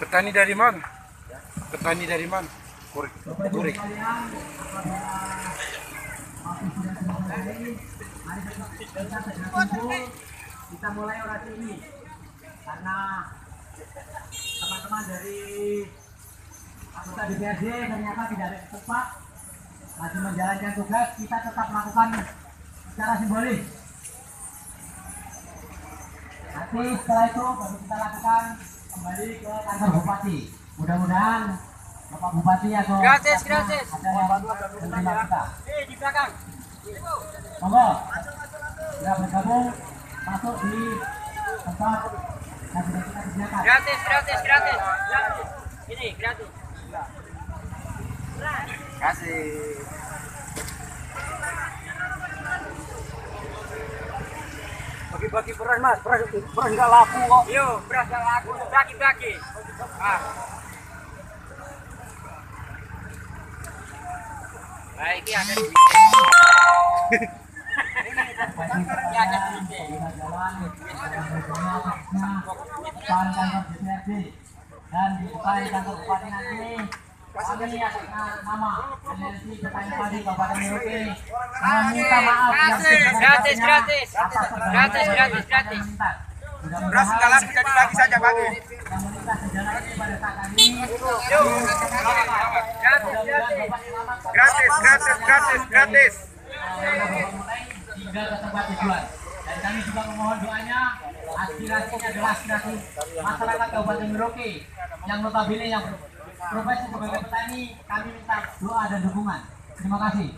Petani dari mana? Petani dari mana? Kurik. Kurik. Kita mulai orasi ini karena teman-teman dari anggota DPRD ternyata tidak ada tempat masih menjalankan tugas. Kita tetap melakukan secara simbolis. Nanti setelah itu baru kita lakukan kembali ke kantor bupati. Mudah-mudahan Bapak Bupati atau gratis ada yang menerima kita. di belakang. Monggo, ya bergabung masuk di tempat yang sudah kita sediakan. Gratis. Ini gratis. Kasih. Bagi-bagi beras mas, beras nggak laku kok. Yo, beras gak laku, bagi-bagi. Ah. Nah, ini ada di kantor DPRD dan di depan kantor bupati nanti kami atas nama Aliansi Petani Padi Kabupaten Merauke meminta maaf yang gratis. Beras nggak laku jadi bagi saja bagi. yang meminta sejalan ini pada saat ini Gratis. hingga ke tempat tujuan. Dan kami juga memohon doanya, aspirasinya adalah aspirasi masyarakat Kabupaten Merauke yang notabene yang profesi sebagai petani. Kami minta doa dan dukungan. Terima kasih.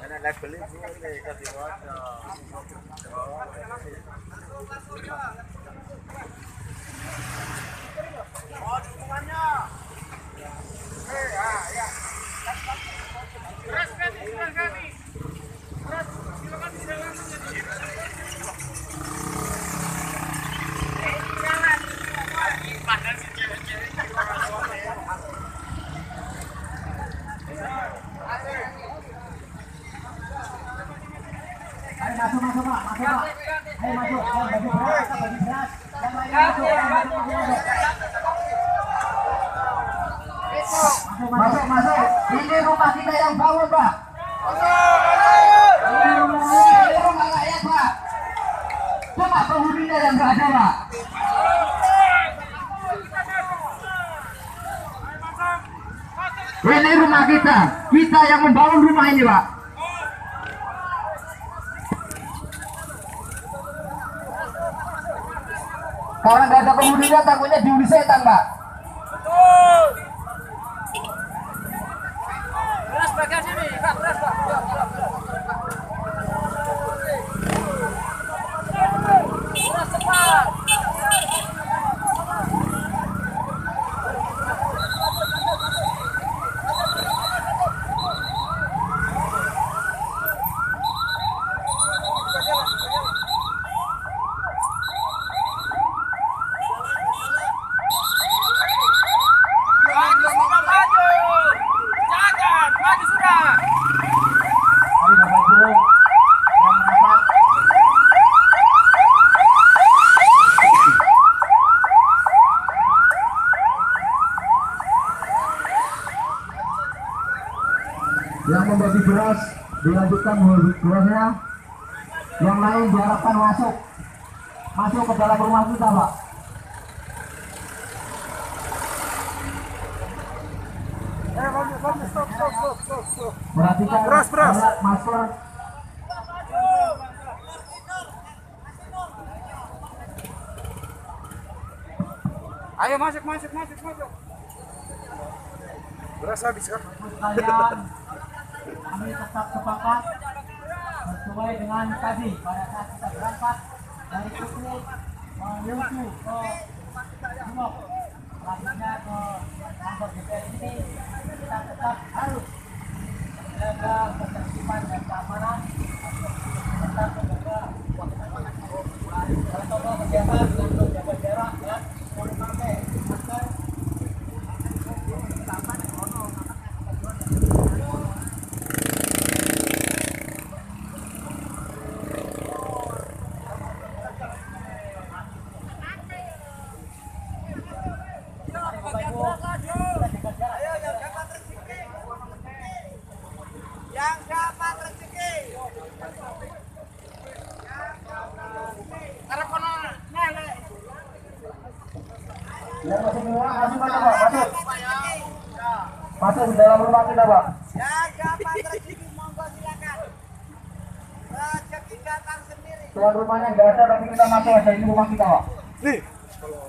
Ayo masuk Pak. Ayo masuk. Yang bagi beras, bagi beras. Yang lain masuk. Ini rumah kita yang bangun Pak. Ini rumah rakyat Pak. Coba penghuninya yang nggak ada Pak. Ini rumah kita yang membangun rumah ini Pak. Kalau nggak ada penghuninya takutnya diuli setan Pak. Beras bagian sini, Pak, beras, Pak. Beras cepat. Yang membagi beras dilanjutkan berasnya, yang lain diharapkan masuk ke dalam rumah kita Pak. Perhatikan Beras. masker. Ayo masuk. Beras habis kan? Kalian, kami tetap sepakat sesuai dengan tadi pada saat kita berangkat dari Kuku menuju ke Sumok, selanjutnya ke kantor DPR ini, kita tetap harus menjaga ketertiban dan keamanan, tetap menjaga protokol kesehatan dengan menjaga jarak dan memakai masker. Yang masuk rumah, masuk mana Pak? Masuk. Masuk di dalam rumah kita Pak. Ya, dapat rezeki monggo silakan. Rezeki datang sendiri. Tuan rumahnya nggak ada, tapi kita masuk aja, ini rumah kita Pak. Nih, kalau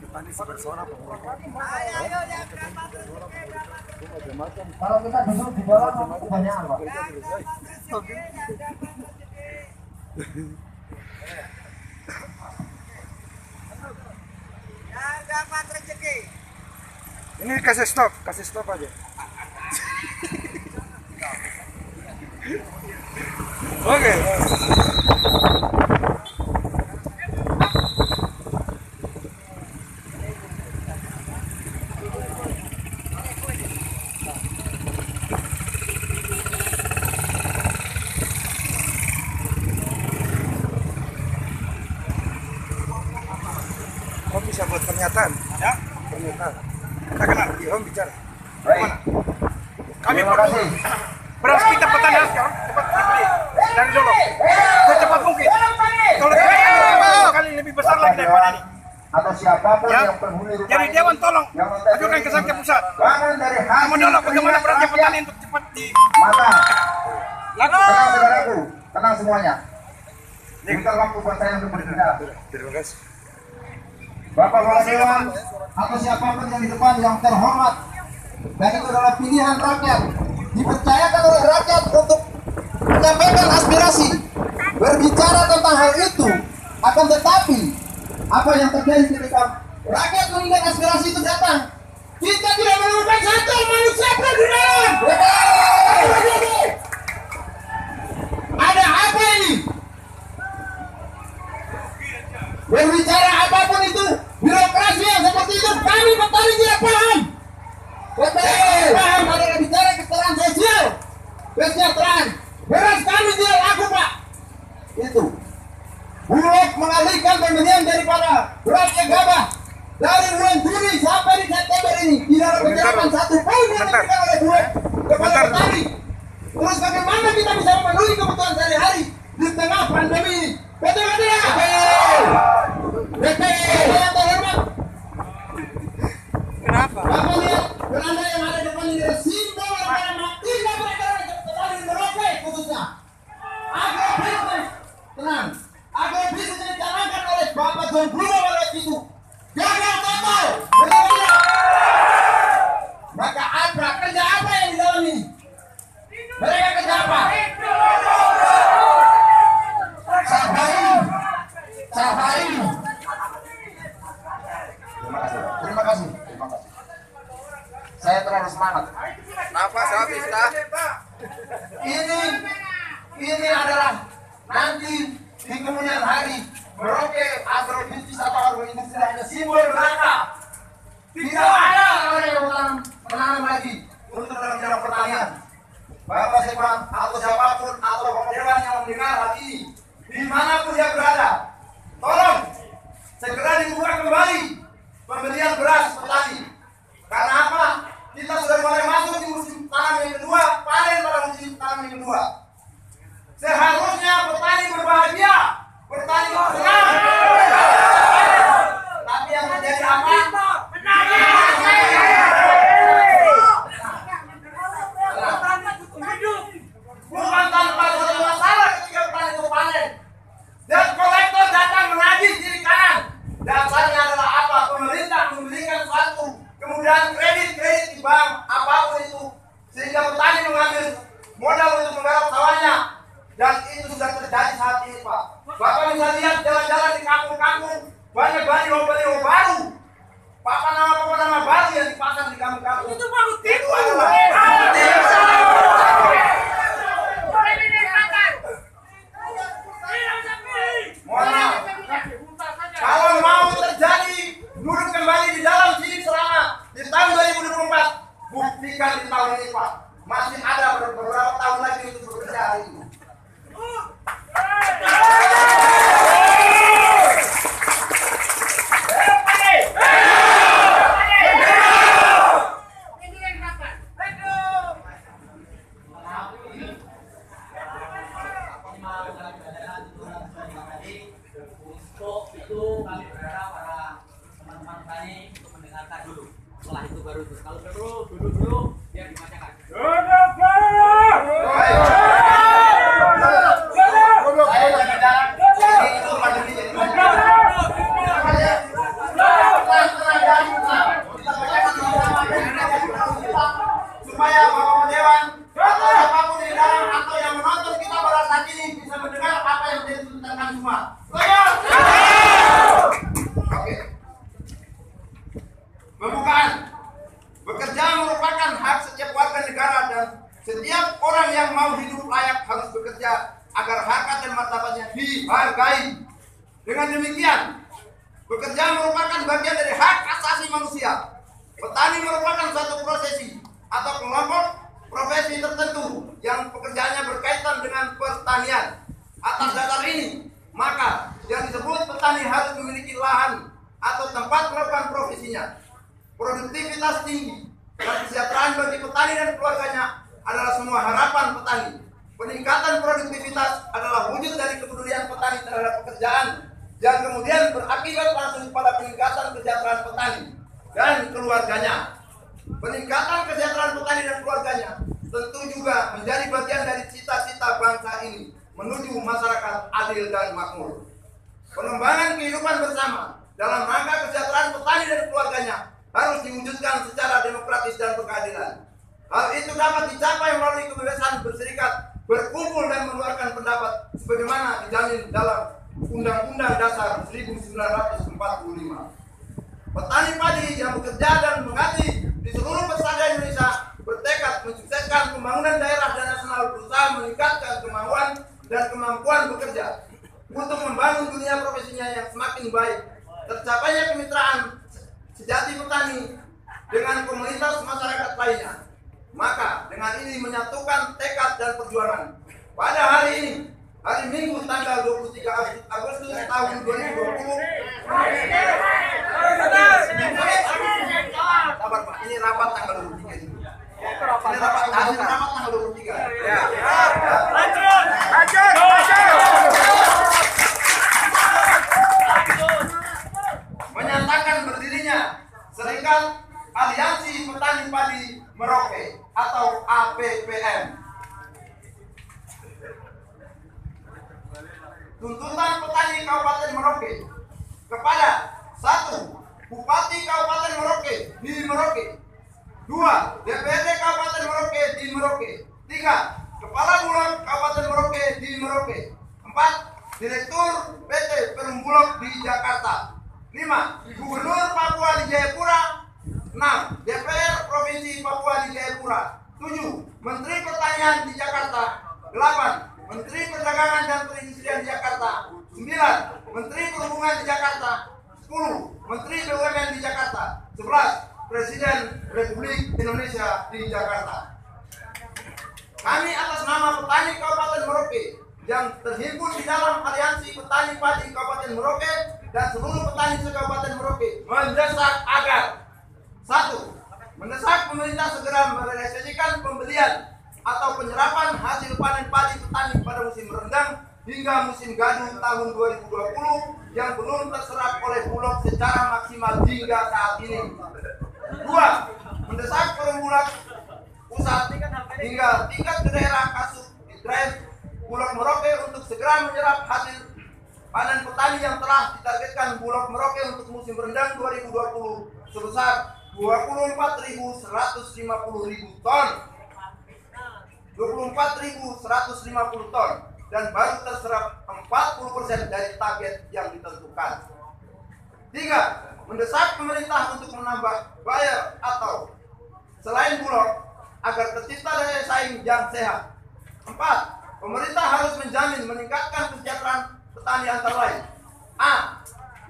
petani bersuara pengurangan. Ayo, ayo, yang dapat rezeki, dapat rezeki. Kalau kita duduk di dalam, kebanyakan Pak. Yang dapat rezeki, yang dapat rezeki. Yang dapat rezeki. Ini kasih stop aja. Oke. Om bisa buat pernyataan, ya? Pernyataan. Kita kenal, Om bicara. Baik. Kami Terima kasih. beras kita petani harus cepat dibeli dari dulu, secepat mungkin. Kalau kali lebih besar lagi daripada ini. Atau siapapun Ya. yang penghuni rumah Jadi ini Dewan tolong yang menjadi ajukan ke Sakti Pusat. bangun dari hati Menolak bagaimana keringat berasnya rakyat. petani untuk cepat di Maka laku. tenang saudaraku, tenang semuanya. Berikan waktu buat saya untuk berbicara. Terima kasih. Bapak Kepala Dewan atau siapapun yang di depan yang terhormat, dan itu adalah pilihan rakyat, dipercayakan oleh rakyat untuk menyampaikan aspirasi, berbicara tentang hal itu. Akan tetapi apa yang terjadi ketika rakyat mengingat aspirasi itu datang, kita tidak menemukan satu manusia pun di dalam. Ada apa ini? Berbicara apapun itu, birokrasi yang seperti itu kami petani tidak paham. Petani paham ada yang bicara kesejahteraan sosial, kesejahteraan. Beras kami tidak laku Pak. Itu. Bulog mengalihkan pembelian daripada beras yang gabah dari bulan Juni sampai di September ini tidak ada penjarakan satu poin yang diberikan oleh Bulog kepada petani. Terus bagaimana kita bisa memenuhi kebutuhan sehari-hari di tengah pandemi ini? Betul betul ya? Betul. Yang terhormat. Kenapa? Bapak lihat beranda yang ada di depan ini adalah simbol daripada matinya mereka petani di Merauke khususnya. Agrobisnis, tenang. Agrobisnis yang dicanangkan oleh Bapak John Bruno pada itu gagal total. Betul tidak? Maka apa kerja apa yang di dalam ini? Mereka kerja apa? Sabarin. Terima kasih. Saya terlalu semangat. Nafas habis dah. Ini adalah nanti di kemudian hari Merauke agrobisnis atau agroindustri hanya simbol belaka. Tidak ada orang yang menanam lagi untuk dalam bidang pertanian. Bapak Sekwan atau siapapun atau Bapak Dewan yang mendengar hal ini, dimanapun dia berada, tolong segera dibuka kembali pembelian beras petani. Karena apa? Kita sudah mulai masuk di musim tanam yang kedua, panen pada musim tanam yang kedua. Seharusnya petani berbahagia, petani senang. Tapi yang terjadi apa? Bukan tanpa suatu masalah ketika petani itu panen. Dan kolektor datang menagih kiri kanan. Dasarnya adalah apa? Pemerintah memberikan suatu kemudahan kredit di bank apapun itu, sehingga petani mengambil modal untuk menggarap sawahnya. Dan itu sudah terjadi saat ini Pak. Bapak bisa lihat jalan-jalan di kampung-kampung, banyak baliho-baliho baru. Nama baru yang dipasang di kampung-kampung. Itu baru tipu. Mohon maaf. Kalau mau terjadi duduk kembali di dalam sini selama di tahun 2024, buktikan di tahun ini Pak. Masih ada beberapa tahun lagi untuk bekerja hari ini. Untuk itu kami berharap para teman-teman petani Setelah itu baru itu. Kalau perlu duduk dulu biar dibacakan. Supaya Bapak Dewan atau siapapun di dalam atau yang menonton kita pada saat ini bisa mendengar apa yang menjadi tuntutan kami semua. Oke. Pembukaan. Bekerja merupakan hak setiap warga negara dan setiap orang yang mau hidup layak harus bekerja agar harkat dan martabatnya dihargai. Dengan demikian, bekerja merupakan bagian dari hak asasi manusia. Petani merupakan suatu prosesi atau kelompok profesi tertentu yang pekerjaannya berkaitan dengan pertanian. Atas dasar ini, maka yang disebut petani harus memiliki lahan atau tempat melakukan profesinya. Produktivitas tinggi dan kesejahteraan bagi petani dan keluarganya adalah semua harapan petani. Peningkatan produktivitas adalah wujud dari kepedulian petani terhadap pekerjaan yang kemudian berakibat langsung pada peningkatan kesejahteraan petani dan keluarganya. Peningkatan kesejahteraan petani dan keluarganya tentu juga menjadi bagian dari cita-cita bangsa ini menuju masyarakat adil dan makmur. Pengembangan kehidupan bersama dalam rangka kesejahteraan petani dan keluarganya harus diwujudkan secara demokratis dan berkeadilan. Hal itu dapat dicapai melalui kebebasan berserikat, berkumpul dan mengeluarkan pendapat sebagaimana dijamin dalam Undang-Undang Dasar 1945. Petani padi yang bekerja dan mengabdi di seluruh pesantren Indonesia bertekad mensukseskan pembangunan daerah dan nasional, berusaha meningkatkan kemauan dan kemampuan bekerja untuk membangun dunia profesinya yang semakin baik. Tercapainya kemitraan sejati petani dengan komunitas masyarakat lainnya. Maka dengan ini menyatukan tekad dan perjuangan. Pada hari ini, hari Minggu tanggal 23 Agustus tahun 2020. Sabar Pak, ini rapat tanggal 23 ini. Ini rapat tanggal 23. Ya. Lanjut. Menyatakan berdirinya Serikat Aliansi Petani Padi Merauke atau APPM. Tuntutan petani Kabupaten Merauke kepada 1. Bupati Kabupaten Merauke di Merauke. 2. DPRD Kabupaten Merauke di Merauke. 3. Kepala Bulog Kabupaten Merauke di Merauke. 4. Direktur PT Perum Bulog di Jakarta. 5. Gubernur Papua di Jayapura. 6. DPR Provinsi Papua di Jayapura. 7. Menteri Pertanian di Jakarta. 8. Menteri Perdagangan dan Perindustrian di Jakarta. 9. Menteri Perhubungan di Jakarta. 10. Menteri BUMN di Jakarta. 11. Presiden Republik Indonesia di Jakarta. Kami atas nama petani Kabupaten Merauke yang terhimpun di dalam Aliansi Petani Padi Kabupaten Merauke dan seluruh petani se-Kabupaten Merauke mendesak agar 1. Mendesak pemerintah segera merealisasikan pembelian atau penyerapan hasil panen padi petani pada musim rendang hingga musim gaduh tahun 2020 yang belum terserap oleh Bulog secara maksimal hingga saat ini. 2. Mendesak Perum Bulog pusat hingga tingkat daerah Kasub Drive Bulog Merauke untuk segera menyerap hasil panen petani yang telah ditargetkan Bulog Merauke untuk musim rendang 2020 sebesar 24.150.000 ton. 24.150 ton dan baru terserap 40% dari target yang ditentukan. 3. Mendesak pemerintah untuk menambah buyer atau selain Bulog agar tercipta daya saing yang sehat. 4. Pemerintah harus menjamin meningkatkan kesejahteraan petani antara lain. A.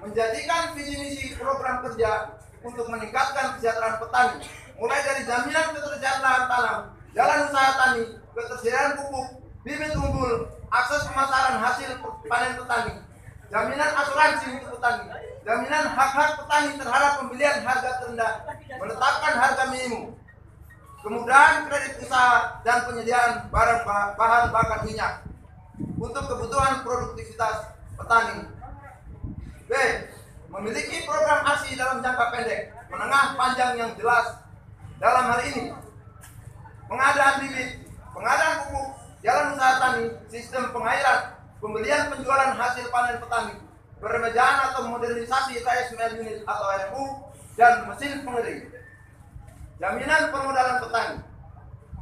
Menjadikan visi misi program kerja untuk meningkatkan kesejahteraan petani, mulai dari jaminan ketersediaan lahan tanam, jalan usaha tani, ketersediaan pupuk, bibit unggul, akses pemasaran hasil panen petani, jaminan asuransi untuk petani, jaminan hak-hak petani terhadap pembelian harga terendah, menetapkan harga minimum, kemudahan kredit usaha dan penyediaan bahan bakar minyak untuk kebutuhan produktivitas petani. B. Memiliki program aksi dalam jangka pendek menengah panjang yang jelas dalam hal ini pengadaan bibit, pengadaan pupuk, jalan usaha tani, sistem pengairan, pembelian penjualan hasil panen petani, peremajaan atau modernisasi rice mill unit atau RMU, dan mesin pengering. Jaminan permodalan petani,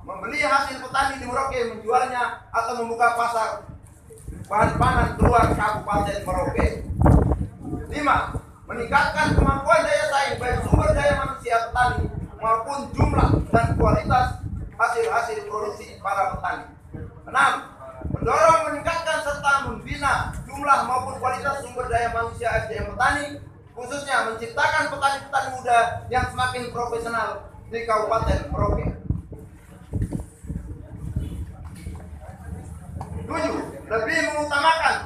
membeli hasil petani di Merauke, menjualnya atau membuka pasar bahan pangan keluar Kabupaten Merauke. 5. Meningkatkan kemampuan daya saing baik sumber daya manusia petani maupun jumlah dan kualitas hasil produksi para petani. 6. Mendorong, meningkatkan serta membina jumlah maupun kualitas sumber daya manusia SDM petani, khususnya menciptakan petani-petani muda yang semakin profesional di Kabupaten Merauke. 7. Lebih mengutamakan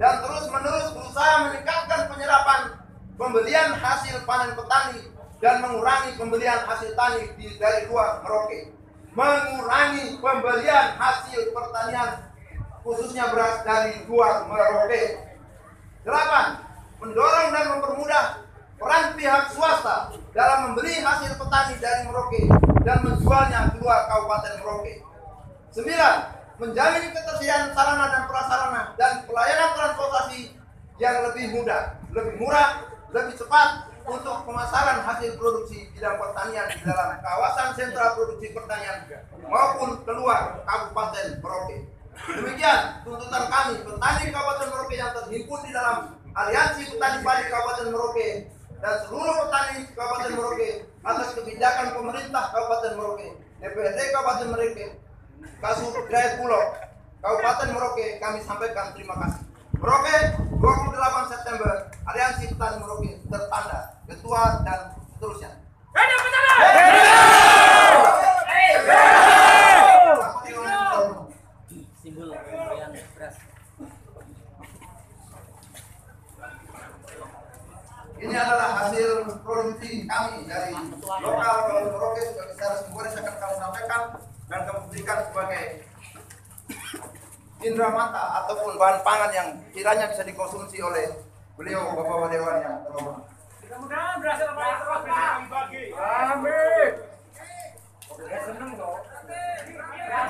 dan terus-menerus berusaha meningkatkan penyerapan pembelian hasil panen petani dan mengurangi pembelian hasil tani dari luar Merauke. Mengurangi pembelian hasil pertanian khususnya beras dari luar Merauke. 8. Mendorong dan mempermudah peran pihak swasta dalam membeli hasil petani dari Merauke dan menjualnya keluar Kabupaten Merauke. 9. Menjamin ketersediaan sarana dan prasarana dan pelayanan transportasi yang lebih mudah, lebih murah, lebih cepat untuk pemasaran hasil produksi bidang pertanian di dalam kawasan sentra produksi pertanian maupun keluar Kabupaten Merauke. Demikian tuntutan kami petani Kabupaten Merauke yang terhimpun di dalam Aliansi Petani Padi Kabupaten Merauke dan seluruh petani Kabupaten Merauke atas kebijakan pemerintah Kabupaten Merauke, DPRD Kabupaten Merauke, Kasubdaya Bulog Kabupaten Merauke. Kami sampaikan terima kasih. Merauke, 28 September, Aliansi Petani Merauke, tertanda Ketua dan seterusnya. Simbol pemberian beras. Ini adalah hasil produksi kami dari lokal Merauke. Secara simbolis akan kami sampaikan dan kami berikan sebagai indera mata ataupun bahan pangan yang kiranya bisa dikonsumsi oleh beliau Bapak Dewan yang terhormat. Mudah-mudahan berhasil banyak terus bagi-bagi. Amin. Seneng dong.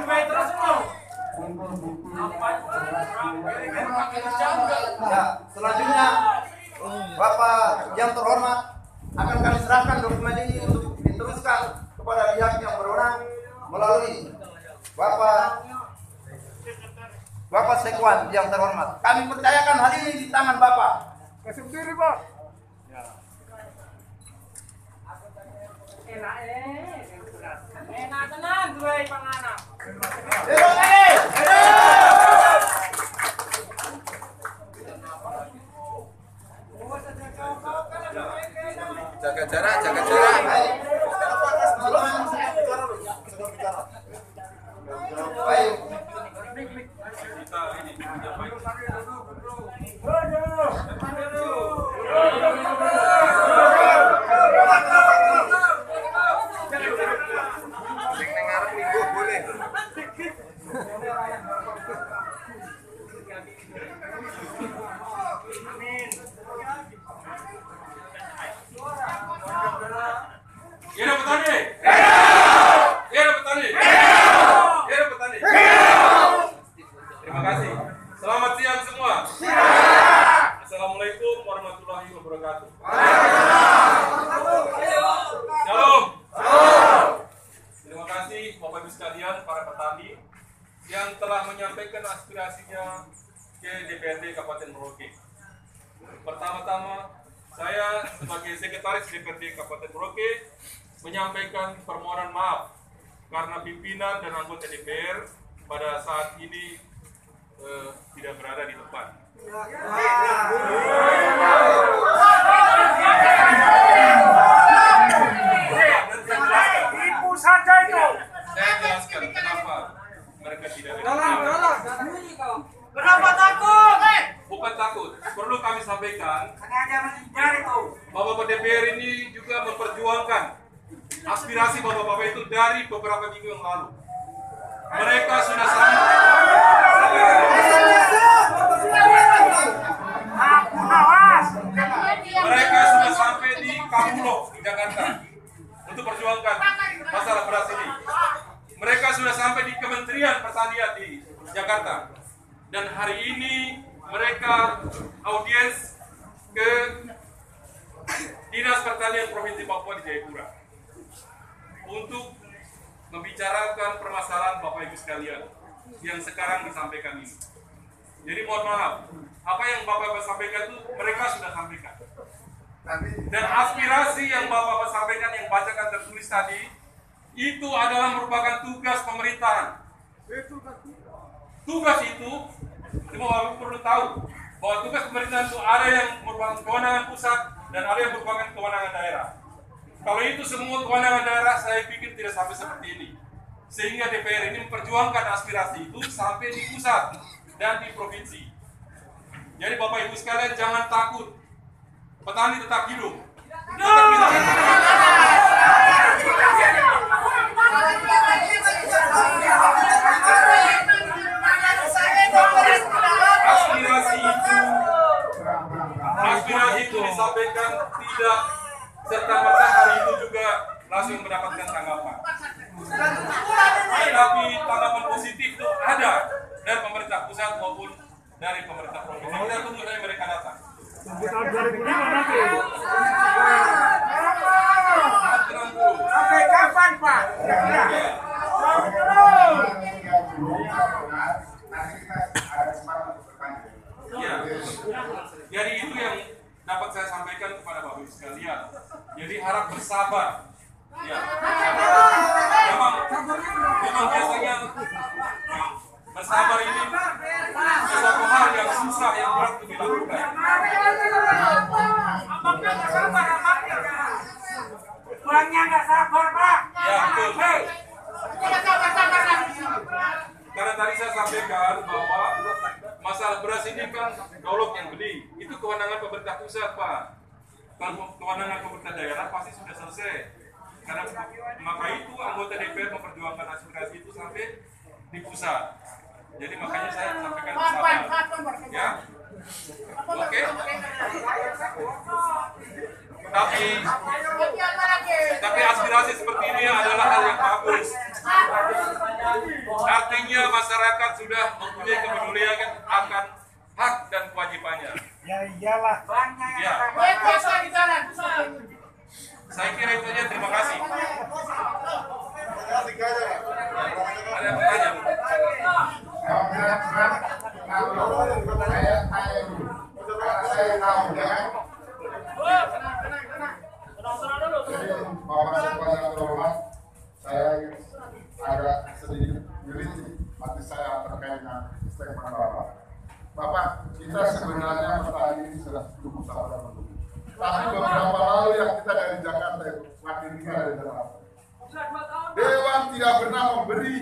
Baik terus dong. Ya, selanjutnya Bapak yang terhormat akan kami serahkan dokumen ini untuk diteruskan kepada pihak yang berwenang melalui Bapak Sekwan yang terhormat. Kami percayakan hal ini di tangan Bapak. Kasih diri, Pak. Enak tenan duwe panganan. Jaga jarak, jaga jarak. Baik. Hidup petani. Hidup petani. Hidup petani. Terima kasih. Selamat siang semua. Assalamualaikum warahmatullahi wabarakatuh. Shalom. Terima kasih Bapak Ibu sekalian, para petani yang telah menyampaikan aspirasinya ke DPRD Kabupaten Merauke. Pertama-tama, saya sebagai Sekretaris DPRD Kabupaten Merauke menyampaikan permohonan maaf karena pimpinan dan anggota DPR pada saat ini tidak berada di tempat. Ibu saja itu. Saya jelaskan kenapa mereka tidak ada di tempat. Kenapa takut? Bukan takut, perlu kami sampaikan Bapak DPR ini juga memperjuangkan aspirasi Bapak-Bapak itu dari beberapa minggu yang lalu. Mereka sudah sampai di Kapulok, di Jakarta Jakarta. Dan hari ini mereka audiens ke Dinas Pertanian Provinsi Papua di Jayapura untuk membicarakan permasalahan Bapak Ibu sekalian yang sekarang disampaikan ini. Jadi mohon maaf, apa yang Bapak sampaikan itu mereka sudah sampaikan. Dan aspirasi yang Bapak sampaikan, yang bacakan tertulis tadi, itu adalah merupakan tugas pemerintahan. Tugas itu, semua Bapak perlu tahu bahwa tugas pemerintahan itu ada yang merupakan kewenangan pusat dan ada yang merupakan kewenangan daerah. Kalau itu semua kewenangan daerah, saya pikir tidak sampai seperti ini. Sehingga DPR ini memperjuangkan aspirasi itu sampai di pusat dan di provinsi. Jadi Bapak Ibu sekalian jangan takut. Petani tetap hidup. Tetap hidup. Aspirasi itu disampaikan tidak serta-merta hari itu juga langsung mendapatkan tanggapan. Tapi tanggapan positif itu ada dari pemerintah pusat maupun dari pemerintah provinsi. Kita tunggu sampai mereka datang. Tahun 2005 nanti. Sampai kapan, Pak? Ya. Jadi itu yang dapat saya sampaikan kepada Bapak Ibu sekalian. Jadi harap bersabar. Ya. Memang biasanya bersabar ini sesuatu hal yang susah, yang berat untuk dilakukan. Orangnya nggak sabar, Pak. Ya, betul. Karena tadi saya sampaikan bahwa masalah beras ini kan Dolok yang beli. Itu kewenangan pemerintah pusat, Pak. Kalau kewenangan pemerintah daerah pasti sudah selesai. Karena maka itu anggota DPR memperjuangkan aspirasi itu sampai di pusat. Jadi makanya saya sampaikan bersabar. Ya. Oke. Tapi aspirasi seperti ini adalah hal yang bagus. Artinya masyarakat sudah mempunyai kepedulian akan hak dan kewajibannya. Ya iyalah. Ya. Saya kira itu aja. Terima kasih. Ada yang bertanya? Saya agak sedikit gelitik hati saya terkait dengan statement Bapak. Bapak, kita sebenarnya petani ini sudah cukup sabar menunggu. Tapi beberapa lalu yang kita dari Jakarta itu, wakil kita dari Jakarta, Dewan tidak pernah memberi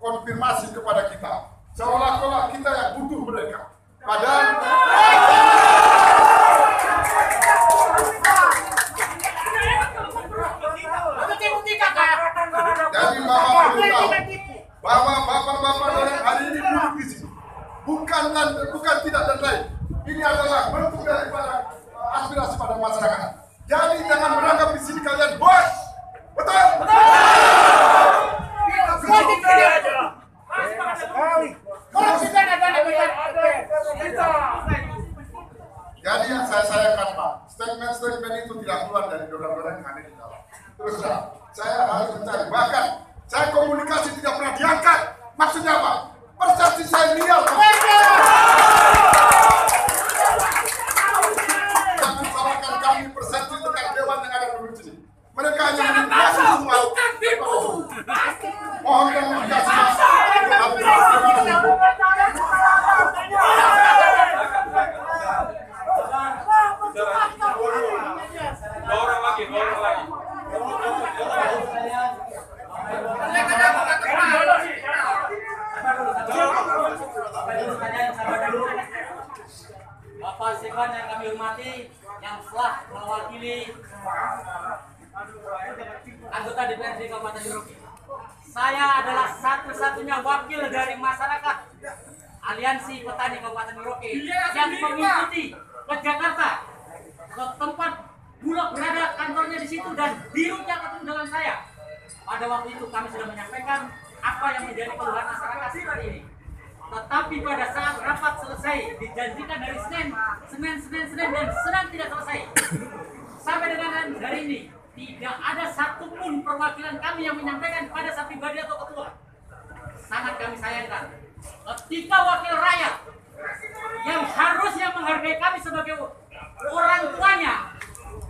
konfirmasi kepada kita, seolah-olah kita yang butuh mereka. Padahal jadi Bapak perlu tahu bahwa Bapak-Bapak dari hari ini duduk di sini bukan tidak dan lain. Ini adalah bentuk daripada aspirasi pada masyarakat. Jadi jangan menganggap di sini kalian bos. Betul? Jadi yang saya sayangkan Pak, statement itu tidak keluar dari dorong-dorong yang ada di dalam. Terus terang, saya harus mencari. Bahkan saya komunikasi tidak pernah diangkat. Maksudnya apa? Persepsi saya nihil. Jangan salahkan kami persepsi tentang dewan yang ada di sini. Mereka hanya mengintimidasi semua. Mohon komunikasi. Dorong lagi. Bapak Sekwan yang kami hormati, yang telah mewakili anggota DPRD Kabupaten Merauke. Saya adalah satu-satunya wakil dari masyarakat Aliansi Petani Kabupaten Merauke yang mengikuti ke Jakarta, ke tempat Bulog berada, kantornya di situ, dan dirutnya ketemu dengan saya. Pada waktu itu kami sudah menyampaikan apa yang menjadi keluhan masyarakat seperti ini. Tetapi pada saat rapat selesai, dijanjikan dari Senin dan Senin tidak selesai. Sampai dengan hari ini, tidak ada satupun perwakilan kami yang menyampaikan pada saya pribadi atau ketua. Sangat kami sayangkan. Ketika wakil rakyat yang harusnya menghargai kami sebagai orang tuanya,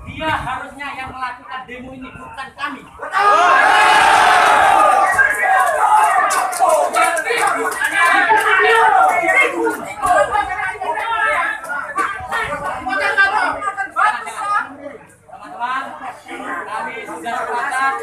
dia harusnya yang melakukan demo ini, bukan kami. Teman-teman, kami sudah sepakat